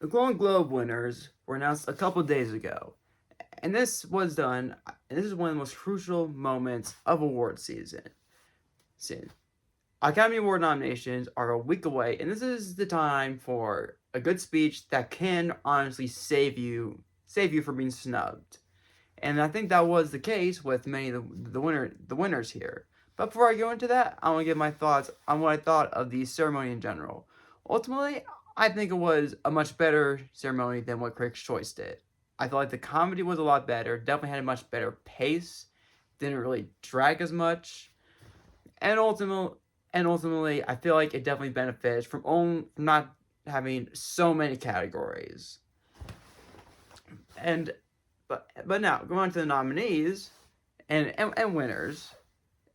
The Golden Globe winners were announced a couple days ago, and this was done. And this is one of the most crucial moments of award season. Since Academy Award nominations are a week away, and this is the time for a good speech that can honestly save you from being snubbed. And I think that was the case with many of the winners here. But before I go into that, I want to give my thoughts on what I thought of the ceremony in general. Ultimately, I think it was a much better ceremony than what Critics' Choice did. I felt like the comedy was a lot better, definitely had a much better pace, didn't really drag as much, and ultimately, I feel like it definitely benefits from not having so many categories. And but now going on to the nominees and winners,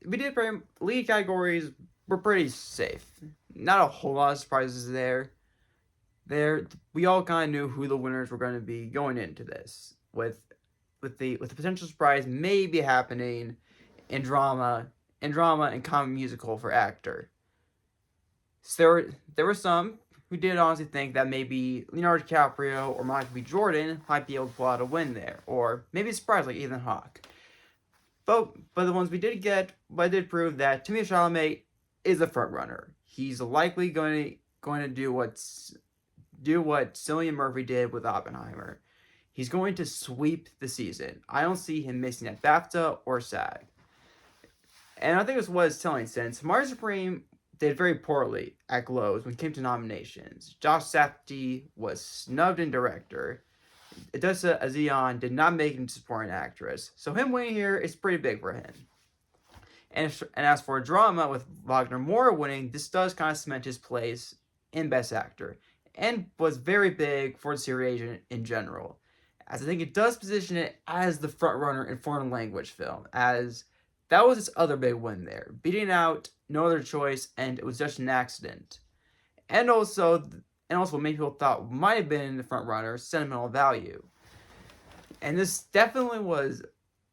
we did pretty lead categories were pretty safe. Not a whole lot of surprises there. We all kind of knew who the winners were going to be going into this with the potential surprise maybe happening in drama and comedy musical for actor. So there were some who did honestly think that maybe Leonardo DiCaprio or Michael B. Jordan might be able to pull out a win there, or maybe a surprise like Ethan Hawke. But the ones we did get, but did prove that Timothée Chalamet is a front runner. He's likely going to do what Cillian Murphy did with Oppenheimer. He's going to sweep the season. I don't see him missing at BAFTA or SAG. And I think this was telling since Martin Supreme did very poorly at Globes when it came to nominations. Josh Safdie was snubbed in director. Odessa Azion did not make it into supporting actress. So him winning here is pretty big for him. And as for drama, with Wagner Moura winning, this does kind of cement his place in Best Actor, and was very big for the series in general, as I think it does position it as the frontrunner in foreign language film, as that was its other big win there, beating out No Other Choice and It Was Just an Accident, and also what many people thought might have been the frontrunner, Sentimental Value, and this definitely was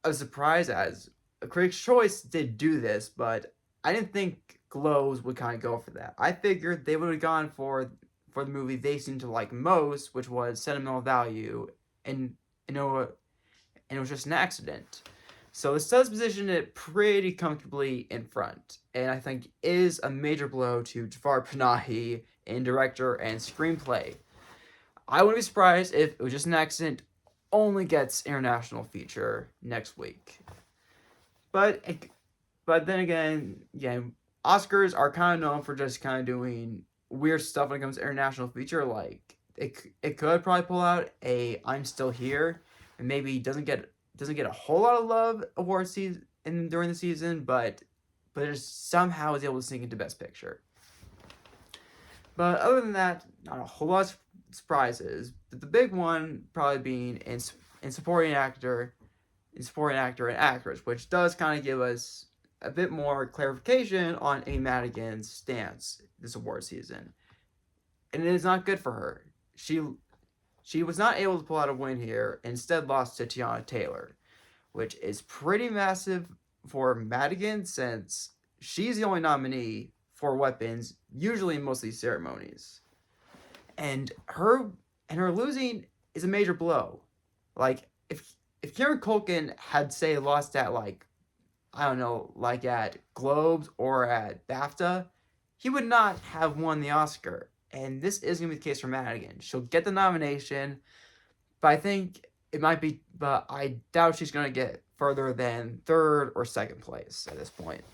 a surprise as a Critics' Choice did do this, but I didn't think Globes would kind of go for that. I figured they would have gone for the movie they seemed to like most, which was Sentimental Value, and you know, and it was just an accident. So this does position it pretty comfortably in front, and I think is a major blow to Jafar Panahi in director and screenplay. I wouldn't be surprised if It Was Just an Accident only gets international feature next week. But but then again, yeah, Oscars are kind of known for just kind of doing weird stuff when it comes to international feature. Like it could probably pull out a I'm Still Here, and maybe doesn't get a whole lot of love award season during the season, but it just somehow is able to sneak into Best Picture. But other than that, not a whole lot of surprises. But the big one probably being in supporting actor and actress, which does kind of give us a bit more clarification on Amy Madigan's stance this award season, and it is not good for her. She was not able to pull out a win here, and instead lost to Tiana Taylor, which is pretty massive for Madigan since she's the only nominee for weapons, usually in most of these ceremonies. And her losing is a major blow. Like if Kieran Culkin had say lost at like I don't know, like at Globes or at BAFTA, he would not have won the Oscar. And this is going to be the case for Madigan. She'll get the nomination, but I think it might be, but I doubt she's going to get further than third or second place at this point.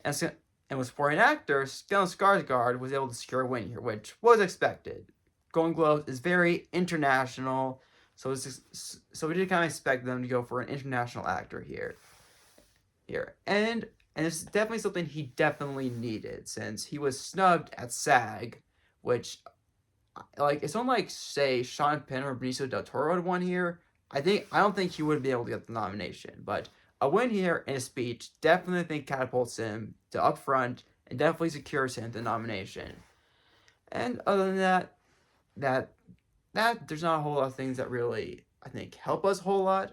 And, and with supporting actor, Stellan Skarsgård was able to secure a win here, which was expected. Golden Globes is very international, so we did kind of expect them to go for an international actor here. And it's definitely something he definitely needed since he was snubbed at SAG, which like if someone like say Sean Penn or Benicio del Toro had won here, I don't think he would be able to get the nomination. But a win here in a speech definitely think catapults him to up front and definitely secures him the nomination. And other than that there's not a whole lot of things that really I think help us a whole lot.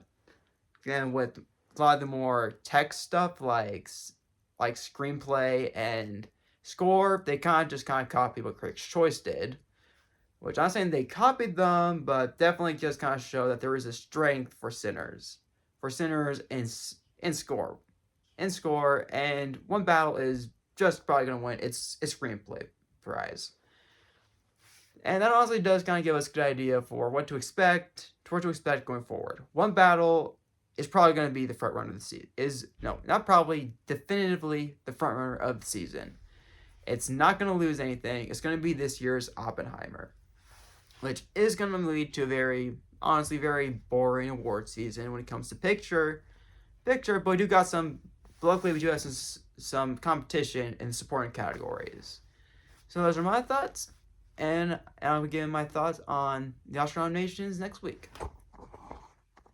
Again, with a lot of the more tech stuff like screenplay and score, they kind of copy what Critics' Choice did, which I'm not saying they copied them, but definitely just kind of show that there is a strength for Sinners. For Sinners in score. In score, and one battle is just probably going to win its screenplay prize. And that honestly does kind of give us a good idea for what to expect going forward. One battle is probably going to be the front runner of the season. Not probably, definitively the front runner of the season. It's not going to lose anything. It's going to be this year's Oppenheimer, which is going to lead to a very boring award season when it comes to picture. But we do got some. Luckily, we do have some competition in the supporting categories. So those are my thoughts, and I'll be giving my thoughts on the Oscar nominations next week.